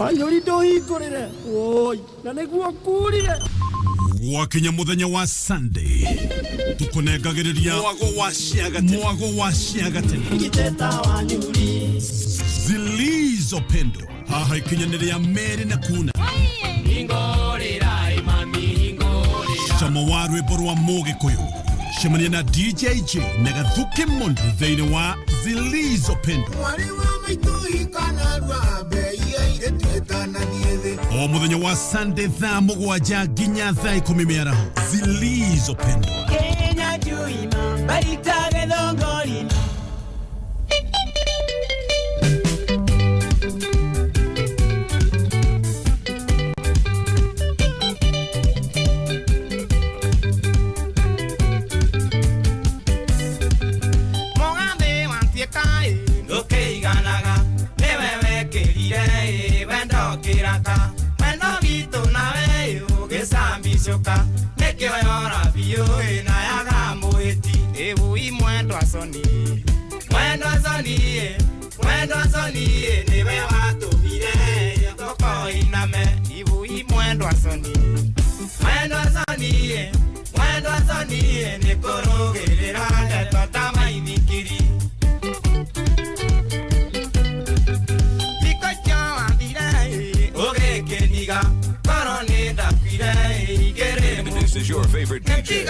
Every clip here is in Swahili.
Ayori dohi korire. Oi, na neguo kurire. Wakinya muthenya wa Sunday. Tukunengagiriria mwago wa ciagate. Giteta wa nyuri. Zilizo pendo. Haha ikinyaniria Meri na Kuna. Ingorira imami ingorira. Chama wa rwimbo rwa Mũgĩkũyũ. Shemania na DJ Jey na Gathuki Mundu thĩinĩ wa Zilizo pendo. O muthenya wa Sunday thaa 7 nginya thaa 10 mĩaraho. Zilizo pendo. Kenya juima baritage thongorina. Mogambe wantiekae ndokeiganaga newewe kerire wendo kiraka wendo gitu nawe ugesambicoka nekioyora biyo na yaga muhiti ebu imwendo asoni niwe watubire toko iname ibu imwendo asoni nikorogerera ndeto tamaithikiri This is your favorite DJ.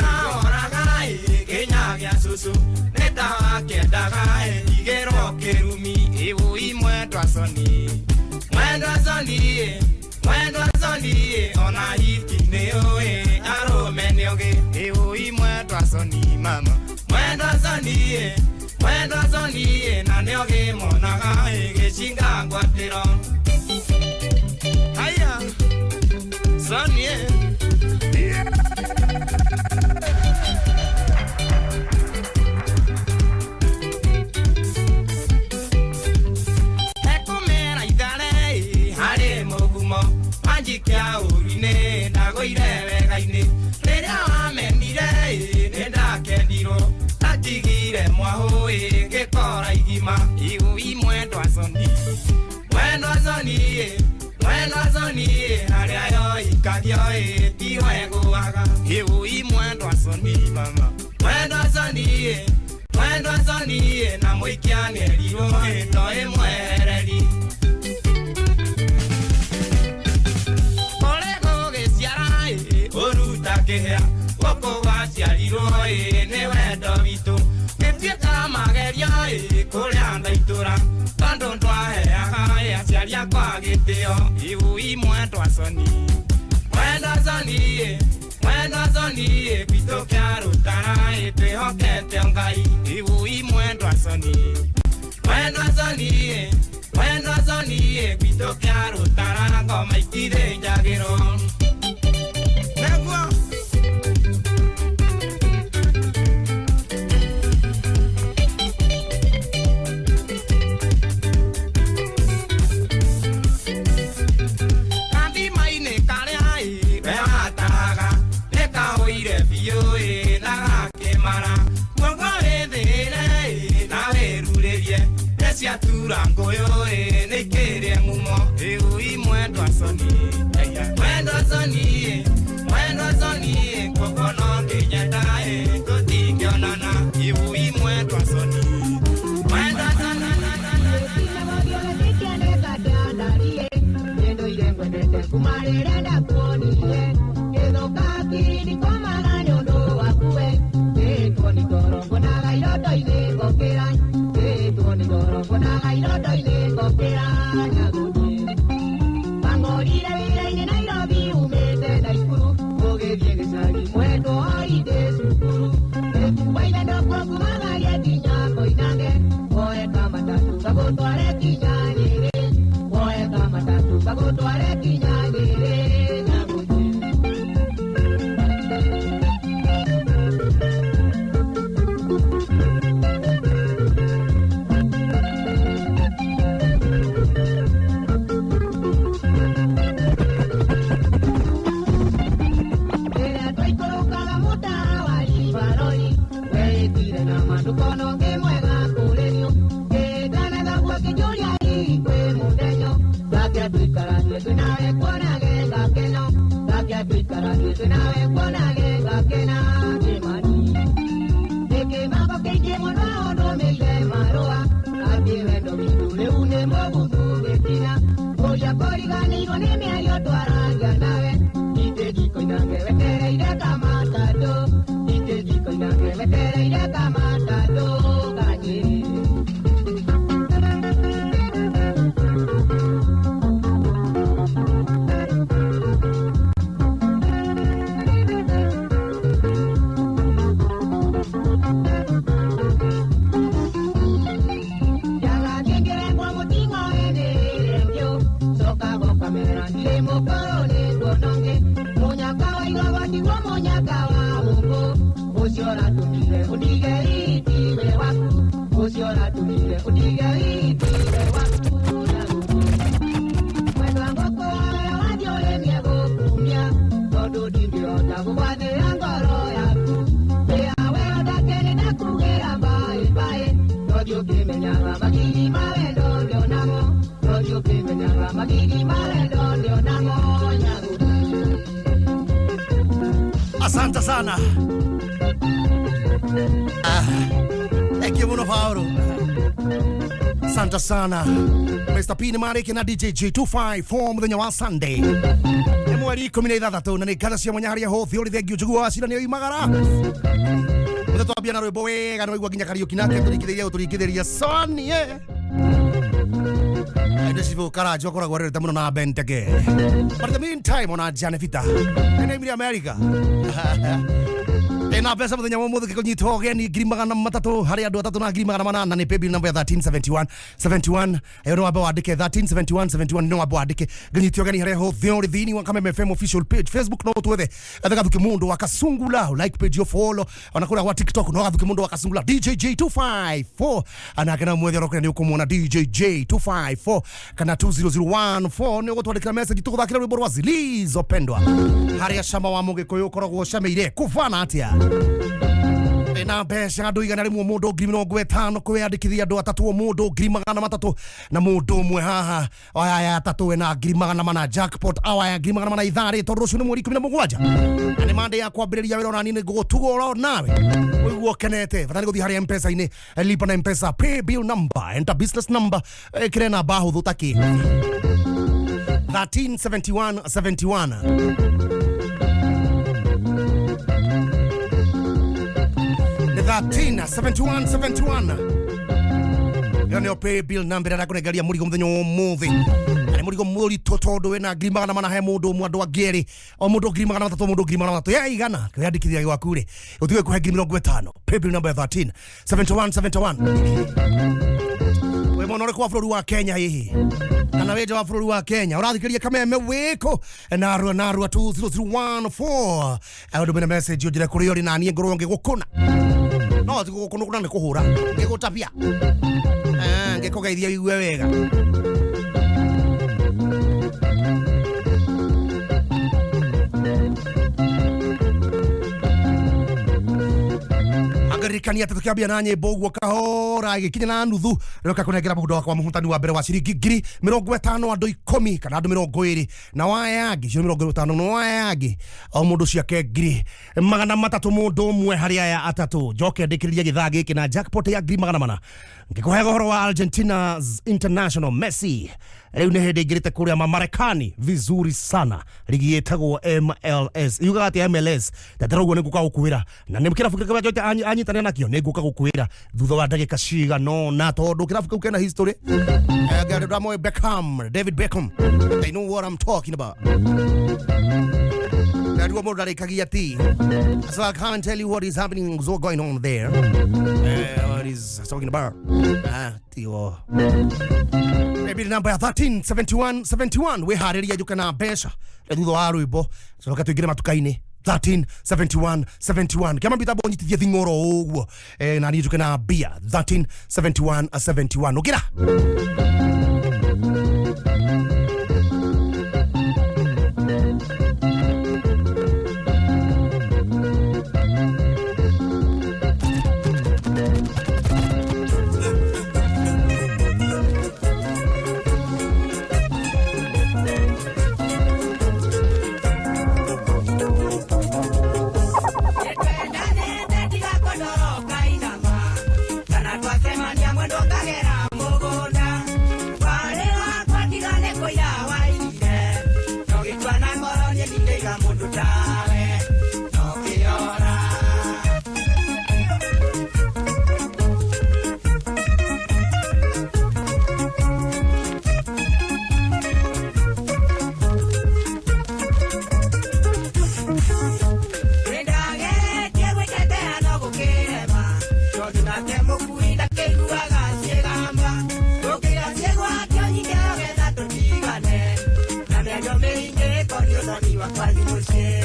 Asante sana. Thank you muno Paulo. Asante sana. Mr. P Mariki na DJ Jey254 muthenya wa Sunday. Mweri 16 na ni gathacia mwanya haria ho theory thengiu njugua acira ni oimagara. Muthatwambia na rwimbo wega no igwa nginya Kariuki nake turikithiria son yeah. Ndesivo karajo akoragwo arerete muno na Benteke. But in the meantime on Janevita in America. Na pesa muthenya wa muthu kikunyitwo geni ngiri magana matatu hari andu atatu na ngiri magana manana ni paybill number 137171 ayo no abo andike 137171 no abo andike nganyitwo geni hari ho theory thini wa Kameme FM official page Facebook no twethe Gathuki Mundu Wakasungula like page yo follow onakura wa TikTok no Gathuki Mundu Wakasungula DJ Jey254 anakena mwethe rokene ni ukumwona DJ Jey254 kana 20014 ni gutwandikira message tukuthakira rwimbo rwa zilizo pendwa haria shama wa mugikuyu koragwo shameire kuvana atia na mbeca andu igana rimwe mundu 50 kwiyandikithia andu atatu mundu 300 na mundu umwe haha aya atatu na 400 jackpot aya 400 ithari tondu rucio ni mweri 17 ani mande ya kwambiriria wira ona nini gutugora nawe uiguo kenete vatani guthi hari M-Pesa ini lipa na M-Pesa pay bill number enter business number kire na bahu thutaki 137171 7171 Yone pay bill number na kunegalia murigo muthenya umuthi ani murigo muri totondo wena ngrimagana mana he mundu mwandu ageri o mundu ngrimagana matatu mundu ngrimagana matatu ya igana kwandikithia gwaku ri uthiwe kuhe 50 pay bill number 137171 we monore kwa bũrũri wa Kenya hihi kana weje wa bũrũri wa Kenya urathikiria Kameme wiko na arua 20014 ayo ndo message ujire kuri yori na nie ngoro ngigukuna no ti gukuna ni kuhura ngigutapia ngikugeithia wigue wega twiririkanie ati tukiambia na nyimbo guo kahora igikinya na nuthu roka kunengera mundu wakwa muhutani wa mbere wa ciringi 50 andu 10 kana andu 20 na wayangi cio 50 no wayangi o mundu ciake 300 mundu umwe hari aya atatu njoke ndikiriria githaa giki na jackpot ya 400 ngikuhe horo wa Argentina's international Messi riu ne hindi ngirite kuria Marekani vizuri sana ligi yetagwo MLS yuga ati MLS tatarogwo ne guka gukwira na ne kirafu kirabu jote anyitane nakio ne guka gukwira thutha wa ndagika ciga no na tondu kirafu kau kena history Gary Beckham David Beckham they know what I'm talking about that one more darikagia ti so I can't tell you what is happening what's going on there what is talking about tio maybe number 137171 we hariria jukana besha thutha wa rwimbo so katwingire matukaini 137171 kama bitabo nyitithia thingoro uguo na ni jukana bia 137171 ugira Mwathani wakwa thimucie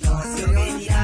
no ciũgĩthira.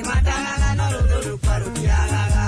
Mata no lo do para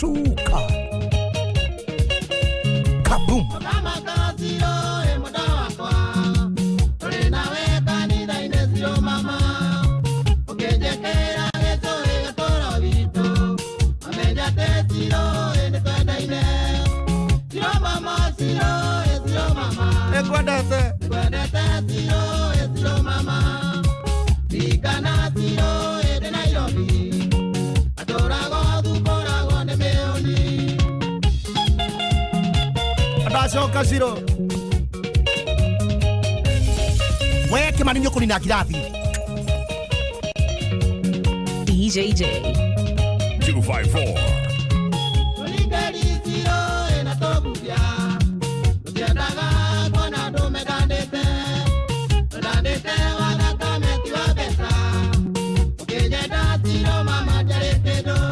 Suka Kaboom. Shoka zero. Weke maninyo kunina kirathi. DJ Jey254.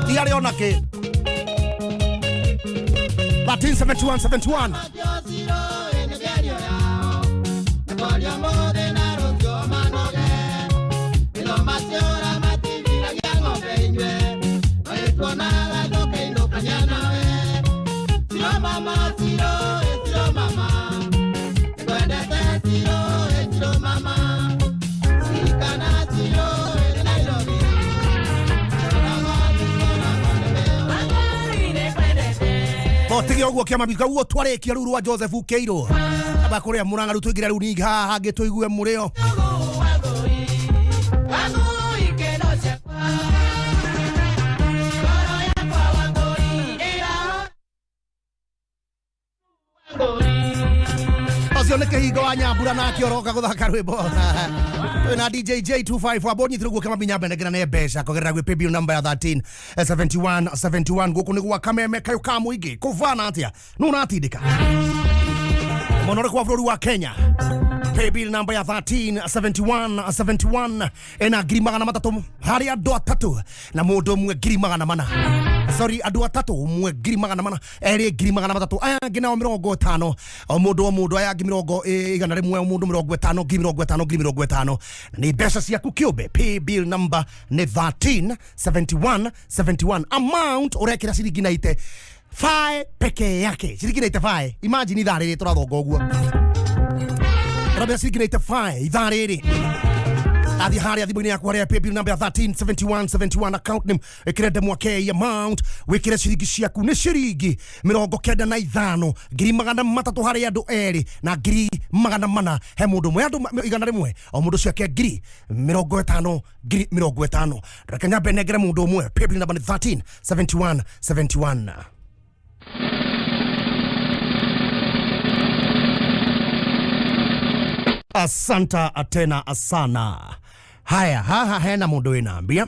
Diari onake. 1371. Tigi ogwo kia mabika uo twarekia ruru wa Joseph Keiro aba kuria muranga rutuigira ru ni haha gituigue murio Azioneke higo anyambura na kioroka guthaka rwimbo na DJ Jey254 abonyi thirugo kama binya benegera ne besha kogerera gwe paybill number ya 137171 guku ni gwa kameme kayo ka muigi kuvana atia nuna atindika monore kwa bũrũri wa Kenya paybill number ya 137171 ena ngiri magana matatũ harĩ andũ atatũ na mũndũ ũmwe ngiri magana mana sorry andũ atatũ ũmwe ngiri magana mana erĩ ngiri magana matatũ aya angĩ nao 50 o mũndũ aya angĩ 100 mũndũ 50 ngiri 50 ni mbeca ciaku kĩũmbe paybill number ni 137171 amount ũrekĩra ciringi na ite fae peke yake ciringi na ite fae imagine ithaa rĩrĩ tũrathonga ũguo Rabia ciringi na ite fae ithaa rĩrĩ athi haria thimũ-inĩ yaku haria paybill number 137171 account name wĩkĩre mwaki amount wĩkĩre ciringi ciaku nĩ ciringi 95 ngiri magana matatũ harĩ andũ erĩ na ngiri magana mana he mũndũ ũmwe andũ igana rĩmwe o mũndũ ciake ngiri 50 reke nyambe negere mũndũ ũmwe paybill number 137171 Asanta atena asana. Haya, haha hena mundu inaambia.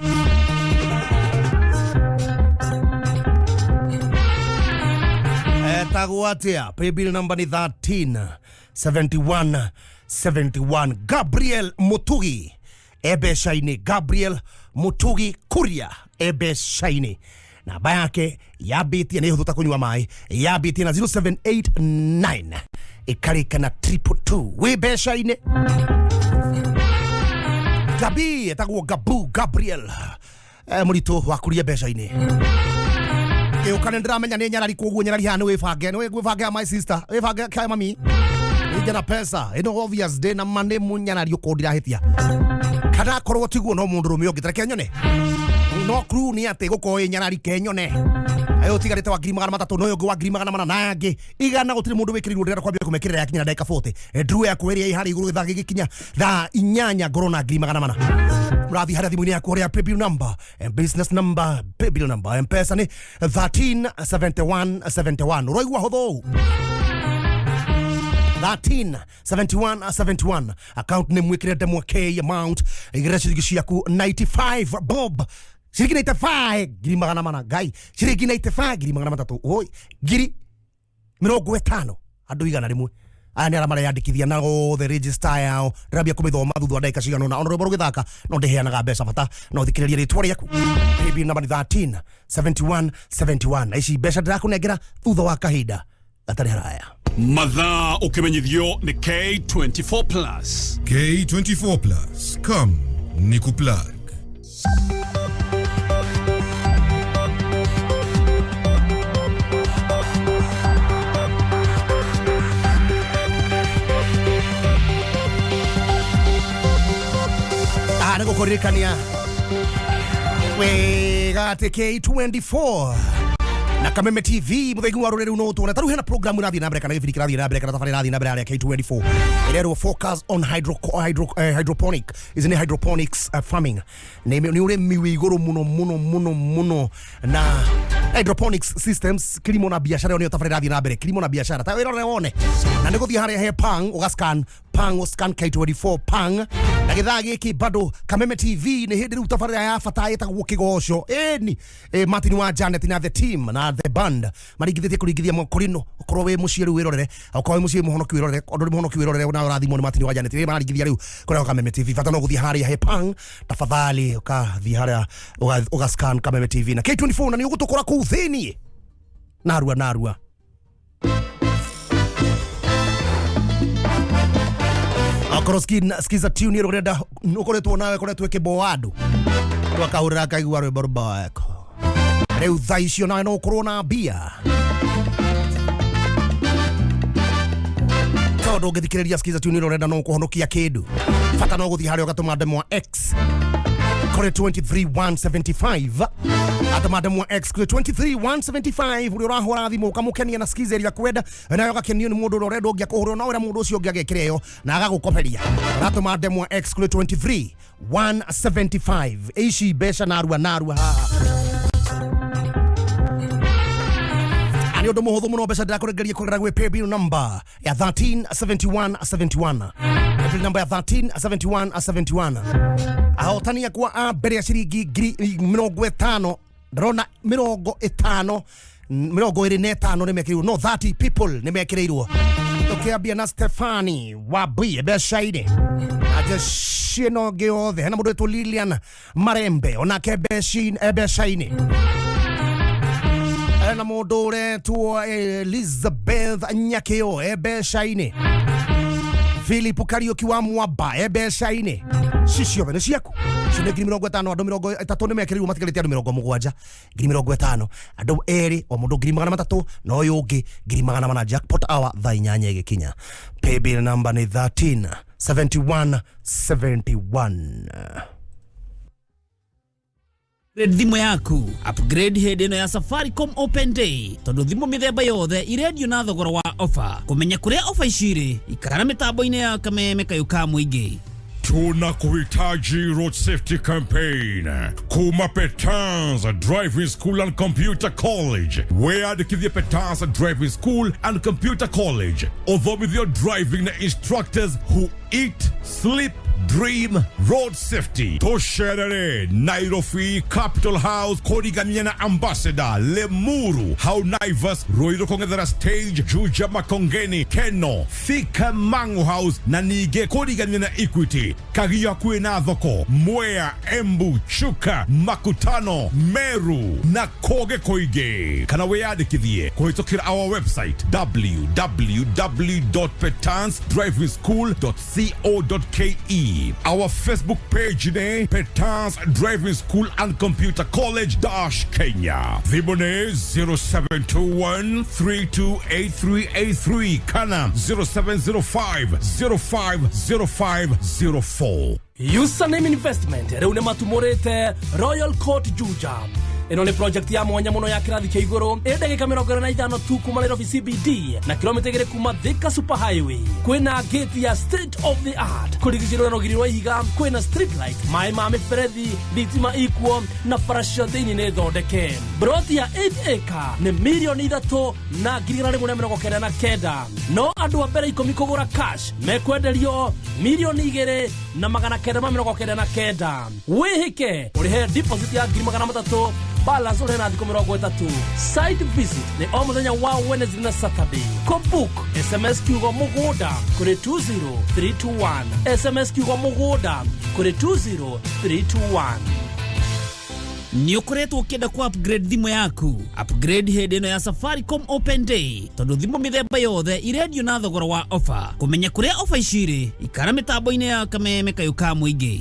Taguatia, paybill number ni 137171. Gabriel Mutugi, ebe shaini. Gabriel Mutugi Kuria, ebe shaini. Na bayake, yabitia, nehututa kunywa mai, yabitia na 0789. Ikarika na 222 we besha ine Gabi etagwo Gabu Gabriel murito wakuria besha ine ke ukanendera menya ne nyarari koguo nyarari hano we fage my sister we fage kai mami ijana pesa ino obvious day na mane munyarari ukondira hitia kada korwo tiguo no mundu rumio ngitara kenyone no crew ni ate gukoye nyarari kenyone ayo tigarite wa ngiri magana matatũ no yo wa ngiri magana mana nangi igana gutire mundu wikirirwo ndira kwambia kumekirira yakinya ndagika 40 drew ya kweria ihari iguru githagi gikinya thaa 8 ngoro na ngiri magana mana murathi haria thimu-ini yaku haria paybill number and business number paybill number M-Pesa ni 137171 roigwa hotho 137171 account name wikirete mwaki amount igire ciringi yaku 95 bob Shiriki na itafae giri magana mana gai shiriki na itafae giri magana matatu oi giri 50 andu igana rimwe ani ara mara yandikithia na the register yao rabia kumithoma thuthu ndagika cigano na ono rwimbo githaka no ndiheanaga mbeca bata no thikiriria ritwa riaku paybill number 137171 ici mbeca ndirakunengera thutha wa kahinda gatari haraya Mathaa ukimenyithio ni K24+. K24+. Come, Niku Plug. Niko kuririkania wega K24 na Kameme TV muthegi wa rureri no tuna taru hena program irathi na mbere kana gibiri kirathi na mbere kana tafari irathi na mbere ya K24 erero focus on hydroponic isn't hydroponics farming ni ure miwigoro muno na hydroponics systems kilimo na biashara ni tafari irathi na mbere kilimo na biashara ta wero one na ndiko thi haria he pang ugascan K24 pang na githaa giki bado Kameme TV ni hindi riu tafari ya fata etagwo kigoco eni Martin wa Janet na the team na the band marigithite kurigithia mokorino okorwo we muciĩ riu wirorere okorwo we muciĩ muhonoki wirorere ondu ri muhonoki wirorere na urathimo ni Martin wa Janet ri marigithia riu kuri Kameme TV fata no guthii haria he pang tafadhali ukathii haria ugascan Kameme TV na K24 na ni ugutukora kuu thini narua Akoroski skiza tune yero reda ukoretwo nawe koretwo kiboado twakahurira kaigua rwimbo rubako riu thaicio nawe no ukorwo na bia tondu ungithikiriria skiza tune yero reda no kuhonokia kindu fata no guthii haria ugatuma demo X kore 23175 atama demo X kore 23175 uri urahora thimu ukamukenia na skizeria kwenda nayo gakenio ni mundu uredo ungia kuhurwo no ura mundu ucio ungia gekireyo na agagukoperia atama demo X kore 23175 ici besha narua ani undu muhuthu muno besha ndakuregeria kurira gwe pay bill number ya 137171 bill number ya 137171 ahotania kwa mbere ya ciringi 50 ndrona 50 25 nimekirirwo no 30 people nimekirirwo tukiambia na Stefani wabi beshaine aje shino geothe na mundu etu Lilian Marembe onake beshaine na mundu uretu Elizabeth Nyakeo beshaine Philip Karioki wa Mwaba ebeshaine shisio bene ciaku cine 50 andu 30 ni mekerirwo matigarite andu 70 50 andu eri o mundu 300 no uyu ungi 700 jackpot hour thaa 8 igikinya pay bill number ni 137171 Thimo yaku upgrade head ino ya Safaricom Open Day tondu thimo mithemba yothe irendio na thogora wa offer kumenya kuria offer iciri ikara mitambo-ini ya Kameme kayuka mwingi Tuna kuhitaji road safety campaign kuma Petanza Driving School and Computer College where the Petanza Driving School and Computer College although with your driving instructors who eat, sleep, dream road safety tosherere Nairobi Capital House Koriganyana Ambassador Lemuru How Naivas Roiro Kongedera Stage Juja Makongeni Keno Thika Mango House Nanige Koriganyana Equity Kagia Kwena Thoko Mwea Embu Chuka Makutano Meru na Koge Koige kana weyandikithie kuhitũkĩra our website www.petansdrivingschool.co.ke our Facebook page ne Petans Driving School and Computer College Kenya Vibone 0721328383 kana 0705050504 Username Investment rĩu nĩ matumũrĩte Royal Court Juja ino ni project ya mwanya muno ya kirathi kia iguru ndagika 45 tu kuma Nairobi CBD na kilomita 2 kuma Thika Super Highway kwina gate ya state of the art kurigicirwo na rugiri rwa ihiga kwina street light mai ma miferethi thitima ikuo na farasha thini ne thondeke broti ya 8 acre ni milioni 3 na 199 no andu a mbere ikomi kugura cash mekwenderio milioni 2 na 999 wihike urihe deposit ya 300 balance ore na thiko 30 site visit ni o muthenya wa Wednesday na Saturday book SMS kiugo mugoda kuri 20321 SMS kiugo mugoda kuri 20321 Ni ukoretwo ukienda ku upgrade thimu yaku. Upgrade hĩndĩ ĩno ya Safaricom Open Day. Tondũ thimu mĩthemba yothe irendio na thogora wa offer. Kũmenya kũrĩa offer icirĩ, ikara mĩtambo-inĩ ya kameme kayuka mũingĩ.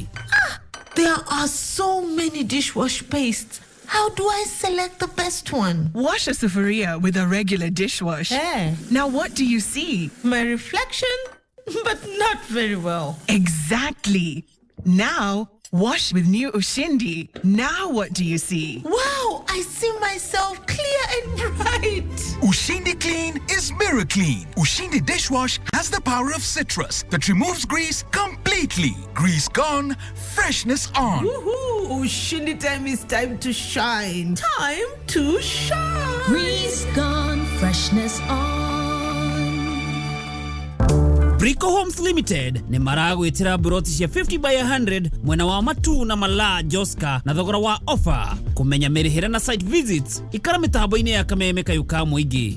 There are so many dishwash pastes. How do I select the best one? Wash a Safaria with a regular dishwash. Hey. Now what do you see? My reflection, but not very well. Exactly. Now, wash with new Ushindi. Now what do you see? Wow, I see myself clear and bright. Ushindi Clean is mirror clean. Ushindi dishwash has the power of citrus that removes grease completely. Grease gone, freshness on. Woohoo! Ushindi time is time to shine. Time to shine. Grease gone, freshness on. Brico Homes Limited ni maragwitira buroti cia 50 by 100 mwena wa Matu na Mala Joska na thogora wa offer. Kumenya mirihira na site visits ikara mitambo-inĩ ya kameme kayuka mũingĩ.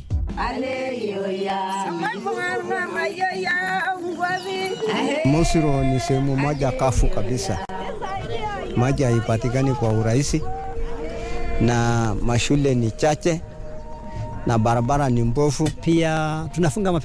Mosiro ni sehemu moja kafu kabisa. Maji haipatikani kwa urahisi na mashule ni chache na barabara ni mbovu. Pia tunafunga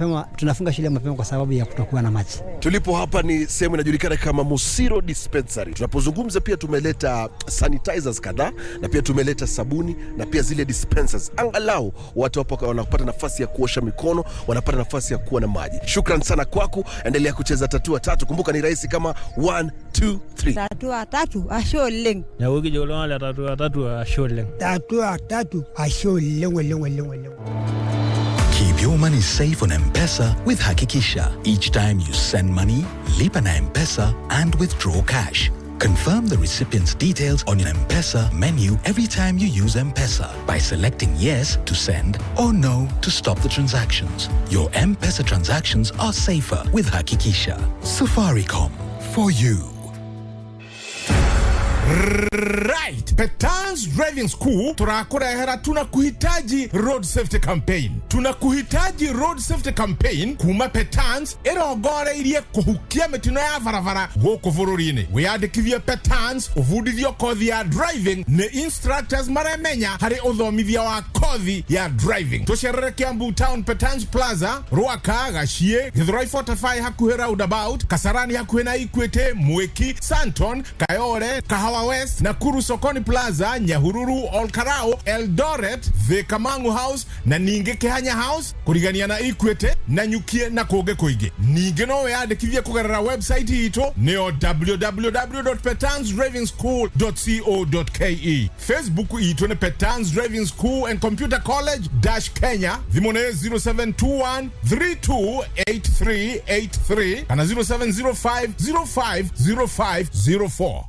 shule mapema kwa sababu ya kutokuwa na maji. Tulipo hapa ni sehemu inajulikana kama Musiro Dispensary. Tunapozungumza pia tumeleta sanitizers kadhaa na pia tumeleta sabuni na pia zile dispensers. Angalau watu hapo wanapata nafasi ya kuosha mikono, wanapata nafasi ya kuwa na maji. Shukran sana kwako. Endelea kucheza tatua tatu. Kumbuka ni rahisi kama 1 2 3. Tatua tatu asholeng. Na wiki jolo ala tatua tatu asholeng. Tatua tatu asholeng. Keep your money safe on M-Pesa with Hakikisha. Each time you send money, lipa na M-Pesa and withdraw cash. Confirm the recipient's details on your M-Pesa menu every time you use M-Pesa by selecting yes to send or no to stop the transactions. Your M-Pesa transactions are safer with Hakikisha. Safaricom, for you. Right, Petans Driving School turakurehera tunakuhitaji road safety campaign. Tunakuhitaji road safety campaign kuma Petans irongoreirie kuhukia mitino ya barabara guku bururi-ini. Wiyandikithie Petans uvudithio kothi ya driving ni instructors maremenya hari uthomithia wa kothi ya driving. Tucerere Kiambu Town Petans Plaza, Ruaka, Gashie, Githurai 45 hakuhi roundabout, Kasarani hakuhi na Equity, Mwiki, Santon, Kayore, Kahawa West, Nakuru Sokoni Plaza, Nyahururu, Olkarao, Eldoret, Vekamangu House na Ninge Kehanya House kurigania na Equity na Nyukie na Koge Koige. Ninge no weyandikithie kugerera website ito neo www.petansdrivingschool.co.ke. Facebook ito ni Petans Driving School and Computer College Kenya. Thimone 0721 328383 and 0705 050504.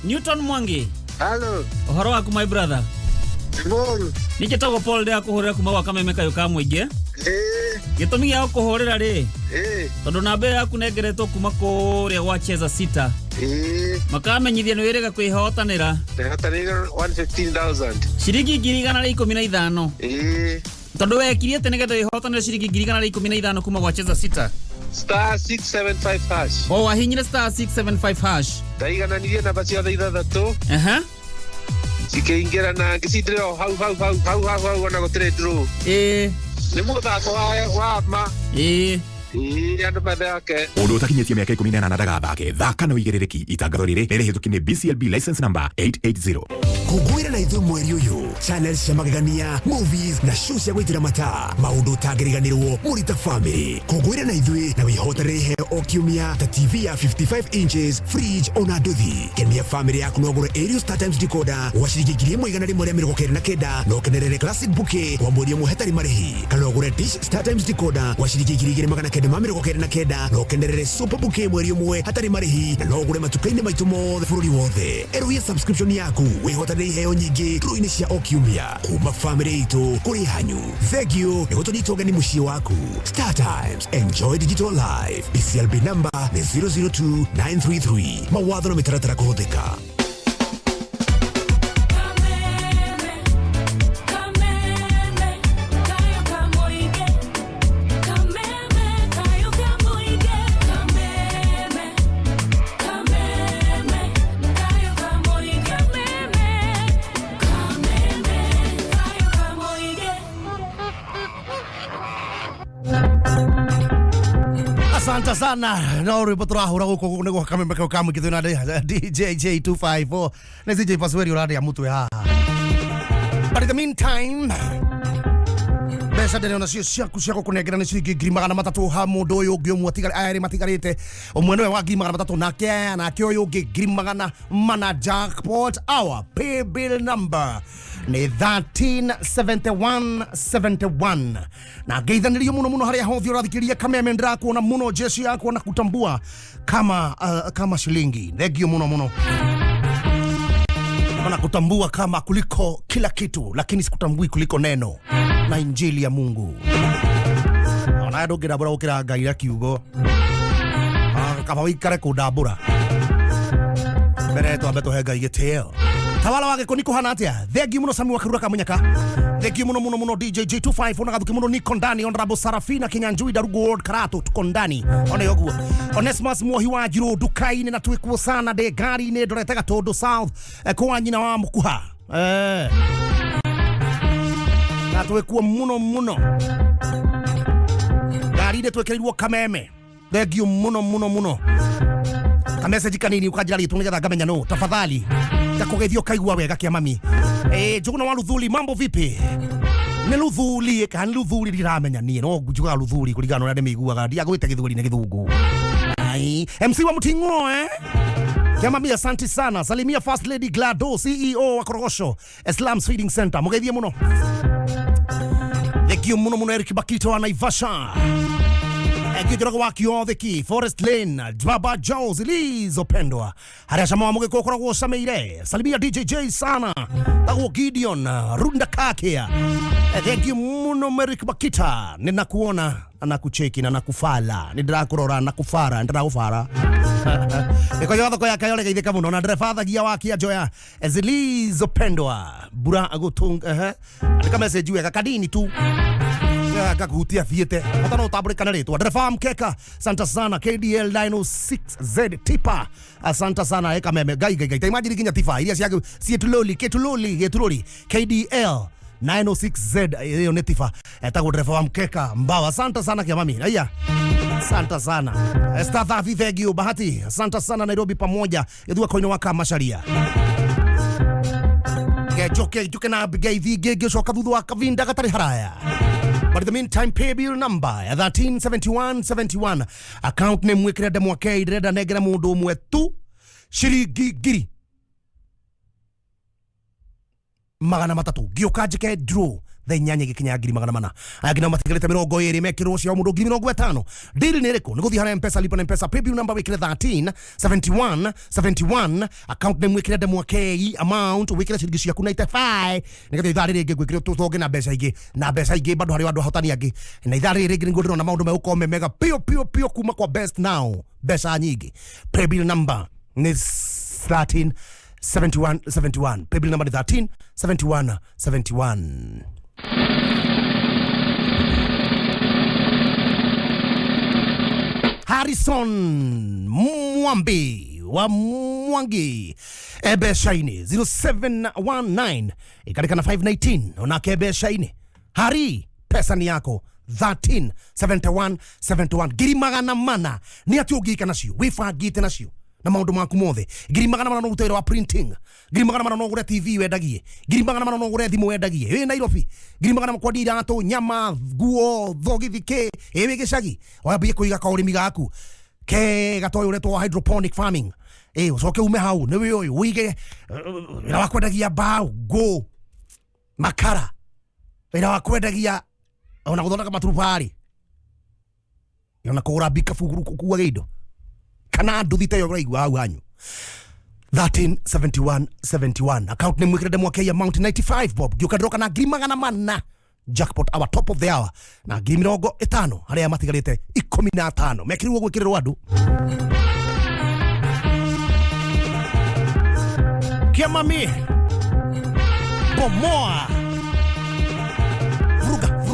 Newton Mwangi. Hello. Ohoro waku my brother. Bon. Nikitagwo Paul de akuhurira kuma waka meme kayuka mũingĩ. Gĩtũmi gĩa gũkũhũrĩra rĩ. Tondũ namba yaku nengeretwo kuma kũrĩa gwacheza sita. Makamenyithia nĩ wĩrĩga kwĩhotanĩra. Nĩhotanĩra 115,000. Ciringi 115. Tondũ wekirie tene getha wĩhotanĩra ciringi 115 kuma gwacheza sita. Star 675 hash. Oh, wahinyire star 675 hash. Ndaigananirie namba ciothe ithathatũ. Cikĩingĩra na ngĩcindĩra hau ona gũtirĩ draw. Nĩ mũthako wa ma. Andũ mathake. Ũndũ ũtakinyĩtie mĩaka 18 ndagathake. Thaka na ũigĩrĩrĩki. Itangatho rĩrĩ rĩrĩhĩtũkie nĩ BCLB license number 880. Kũngũĩra na ithuĩ mweri ũyũ, channels cia magegania, movies na show cia gwĩtĩra mata, maũndũ ũtangĩriganĩrwo mũrĩ ta family. Kũngũĩra na ithuĩ na wĩhotanĩre iheo o kiumia ta TV ya 55 inches, fridge ona nduthi. Kenia family yaku no ũgũre Aerial Star Times decoder wa ciringi 1,129 na ũkenerere classic bouquet wa mweri ũmwe hatarĩ marĩhi. Kana ũgũre Dish Star Times decoder wa ciringi 2,999 na ũkenerere super bouquet mweri ũmwe hatarĩ marĩhi. Na no ũgũre matuka-inĩ maitũ mothe bũrũri wothe. Eruhia subscription yaku wĩhotanĩre iheo nyingĩ tũrũ-inĩ cia o kiumia kuma family itũ kũrĩ hanyu. Thengio nĩ gũtũnyita ũgeni mũciĩ waku. Star Times, enjoy digital life. BCLB number nĩ 002933. Mawatho na mĩtaratara kũhũthĩka. Asante sana. No rwimbo turahura guku niguo kamemeka kamu kithina DJ Jey254 na DJ Pasweri uradi ya mutwe haha. But in the meantime, besa dene ona ciaku kunengera ni ciringi 300 ha mundu uyu ungi umwe matigarite umwe niwe wa 300 nake uyu ungi 400 jackpot. Our pay bill number ni 137171 na geithanirio muno haria hothi urathikiria kameme ndira kuona muno jeshi yako na kutambua kama shilingi. Thegio muno na kutambua kama kuliko kila kitu, lakini sikutambui kuliko neno na injili ya Mungu. Ona ndo ngira bora ukira ngai ya kiugo kaba wikare kudabura mbere to abeto hega igiteo tawala wake kuniko hanatia. Thegio muno Sami wakiruka Kamunyaka. Thegio muno DJ Jey254 na Gathuki Mundu niko ndani. Honorable Sarafina Kinyanjui Darugo World Karato tuko ndani. Ona yoguo Onesmus Muohi wa Jiro dukaini na twikuo sana de gari ne doretega todo South kwa nyina wa mukuha na twikuo muno gari de twekerirwo kameme. Thegio muno ka message kanini ukajira ritu nigetha ngamenya no tafadhali takugethio kaigua wega kia mami. Juguna wa Luthuli, mambo vipi? Ni Luthuli kan Luthuli ndiramenya nie no njuga Luthuli kuligana na ndemiguaga ndia gwite githuri na githungu. Ai MC wa Mutingo kia mami, asante sana. Salimia First Lady Glado, CEO wa Korogosho Islam Feeding Center, mugethie muno. Thegio muno Eric Bakito wa Naivasha. Gijirago wakio theki Forest Lane Dwaba Jones Lizo pendwa haria shama muge kokoragwo sameire. Salimia DJ Jey sana tago Gideon Runda Kakia. Thank you muno Eric Bakita, ninakuona anakucheki na nakufala nindirakurora nakufara ndiragufara iko yotho ko yakayole geithika muno na drefatha gia wakia joya Lizo pendwa bura agutung andika message wega kadini tu akakuhutia fiete hata no tabulika na letu dereva mkeka. Asante sana KDL 906Z tipa, asante sana eka meme gai imagine kinya tifa ile siago sietuloli ketuloli KDL 906Z hiyo ni tifa etago dereva mkeka mbao. Asante sana kia mami aya, asante sana Esther Vivegio Bahati, asante sana Nairobi pamoja yedua koino waka masharia joke na bigaithi gege shoka dudu wakavinda katari haraya. But in the meantime, pay bill number 137171 account name wekira de mwake ireda negera mundu mwetu shiringi giri 300 giokajike draw the nyanya gikinya giri 400 agina matigalete 20 mekiro cia mundu 50. Deal ni reko niguthi hara mpesa lipa na mpesa. Pay bill number wekira 137171 account name wekira de mwake amount wekira shiringi cia kuna 95 nigathe ithari ringi gwikira tutoge na mbeca ingi bado hari wandu hotani angi na ithari ringi ngudiro na maundu meuko mega pio kuma kwa best now mbeca nyingi. Pay bill number ni 137171. Pay bill number 137171. Harrison Mwambi wa Mwangi ebe shaini 0719 ikatika na 519 onake ebe shaini hari pesa ni yako 137171 giri 400 ni ati ugika nacio wifagite nacio na maundu maku mothe. Giri 400 no gutera wa printing, giri 400 no gure TV wendagie, giri 400 no gure thimu wendagie we Nairobi, giri 400 kwa dira to nyama guo thogithike ewe gicagi wambie kuiga ka urimi gaku ke gatoyo uretwo hydroponic farming ucoke ume hau ni we uyu wige ira wakwendagia bao go makara ira wakwendagia ona guthondeka maturubari yona kugura bika fuguru kuwa gido kana nduthite yo raigua au hanyu 137171 account name wikira demo ya Mount 95 bob giukadroka na giri 400 jackpot our top of the hour na giri 50 haria matigarite 15 mekiriwo gwikirwo andu kia mami bomoa vuruga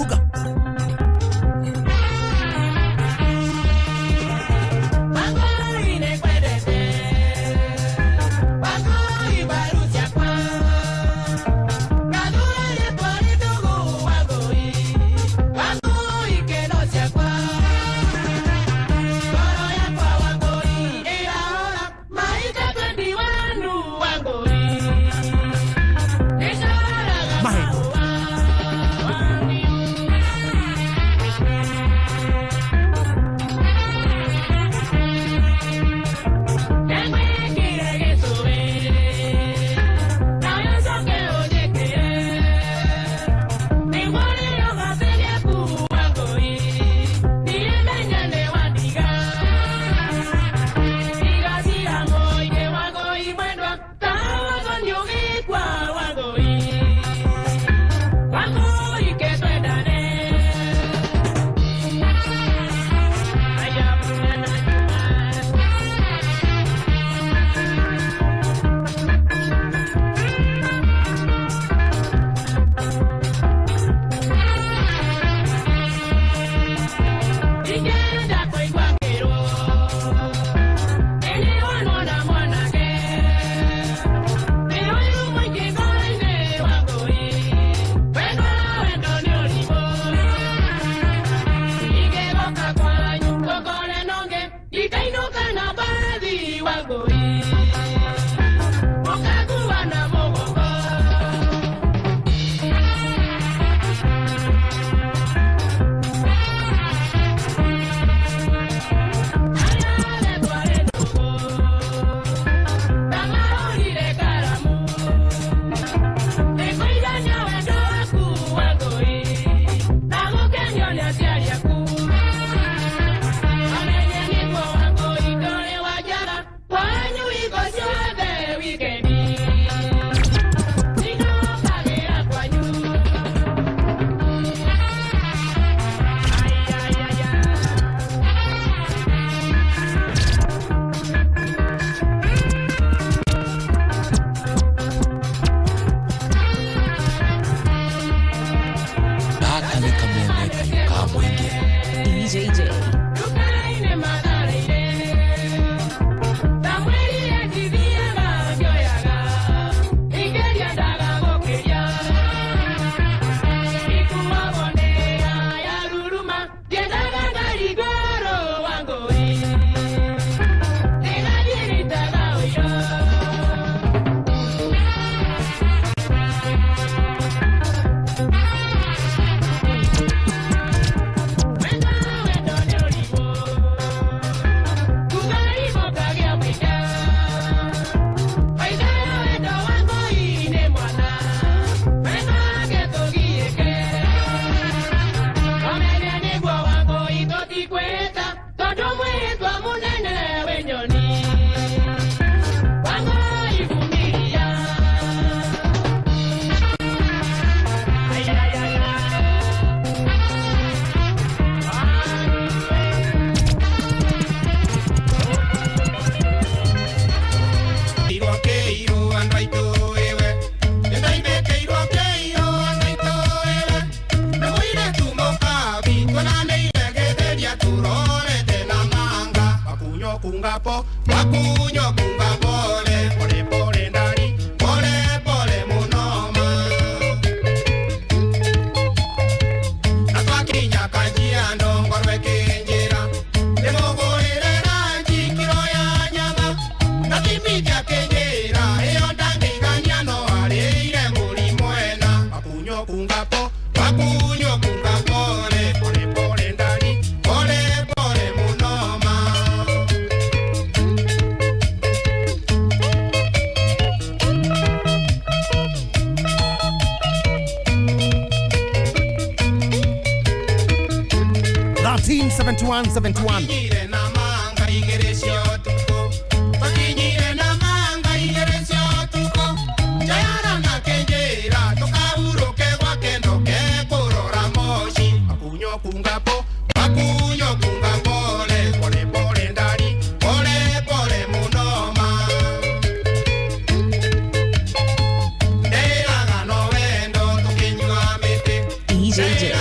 kungapo wakunyo kunga pole pole pole ndani pole pole munoma atwakinya kanjia ndongorwe kinjira nimugurire rangi kiro ya nyama na timithia kinjira iyo ndangigania no arire muri mwena wakunyo kungapo wakunyo kunga pole pole pole ndani pole pole munoma Team 71. Nyire na manga igeresio tuko Pakinyire na manga igeresio tuko Jayara na kenjera Tukauruke wakendo ke kurora moshi Akunyo kungapo Akunyo kunga pole pole pole ndani pole pole munoma Ndeiraga no wendo tukinyua miti DJ Jey.